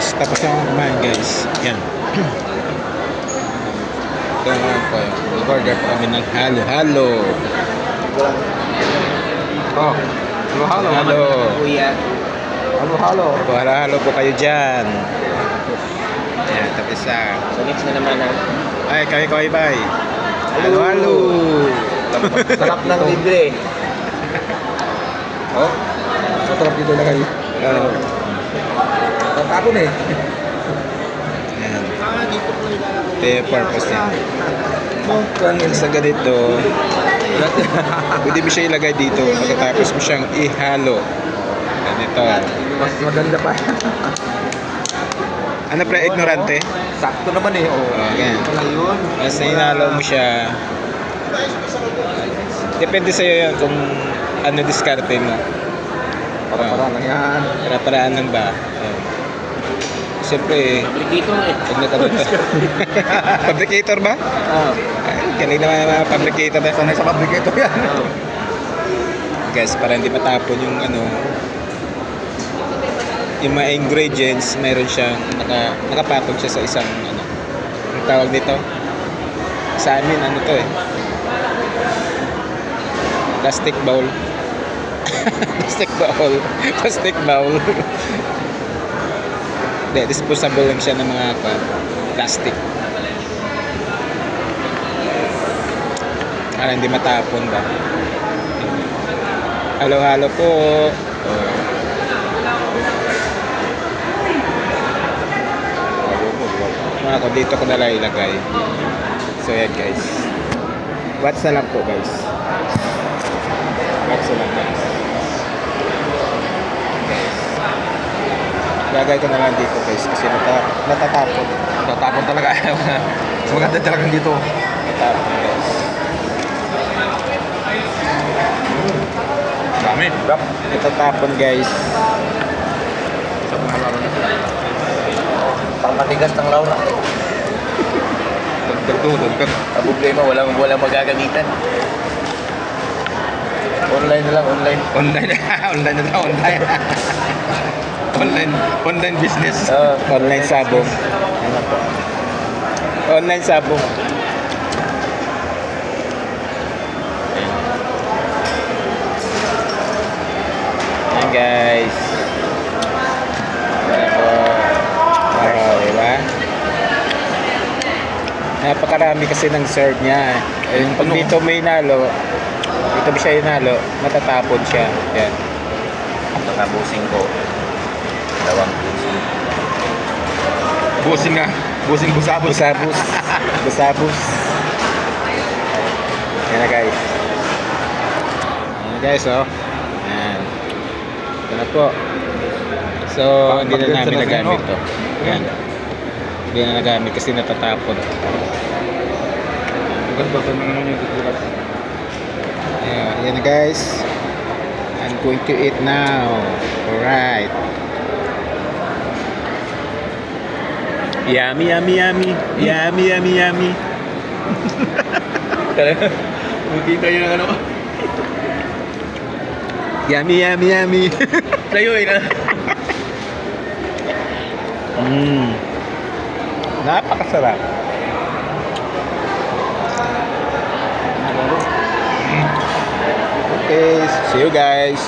guys, tapos na akong kumain guys. Yan. Ito naman po. Order po kami ng halo-halo. Oh, halo-halo. Halo. Kuya. Halo-halo. Halo-halo po kayo dyan. Yan, tapos na. So next na naman ang Ay, kaway-kaway bye. Halo-halo. sarap ng libre. Oh, masarap dito na kayo. Tatapon eh. Yan. Ito yung purpose niya. Kung sa ganito, pwede mo siya ilagay dito pagkatapos mo siyang ihalo. Ganito. Mas maganda pa. Ano pre, ignorante? Sakto naman eh. Oh. Ganyan. Wala yun. Basta hinalo mo siya. Depende sa'yo yun kung ano diskarte mo. Para-para lang yan. Para-paraan lang ba? Siyempre, Fabricator eh. pag nagkaroon fabricator ba? Oo. Ay, galing naman ang mga fabricator na. Sanay sa fabricator yan. Guys, para hindi matapon yung ano, yung mga ingredients, mayroon siyang nakapatong siya sa isang ano, ang tawag nito sa amin, ano to eh, plastic bowl. plastic bowl. Hindi, disposable lang siya ng mga plastic para hindi matapon ba. Halo-halo po. Mga ko dito ko nalang ilagay. So yan guys, watch na lang po guys. Watch na lang guys. Lagay ko na lang dito guys kasi natatapon. Tatapon talaga. Mas maganda talaga dito. Natatapon guys. Dami. Rap. Natatapon guys. Sa mga laro na. Pangmatigas ng Laura. Dagdag. Ang problema, walang magagamitan. Online na lang, online. Online na lang. Online business. Online sabong. Online sabong. Ayan guys. Wow, diba? Napakarami kasi ng serve niya. Pag dito may inalo, dito ba siya inalo, matatapon siya. Yan. Nakabusing ko. Dalawang busing. Busing nga. Busing busabos. Busabos. Yan na guys. Yan na guys, oh. Yan. Ito na po. So, hindi na namin nagamit to. Yan. Hindi na nagamit kasi natatapon. Maganda ba naman yung tutulat? Yan na guys. I'm going to eat now. Alright. Yummy, yummy, yummy. Yummy, yummy, yummy. Makita yun ang ano. Yummy, yummy, yummy. Sa'yo eh na. Napakasarap. Okay, see you guys.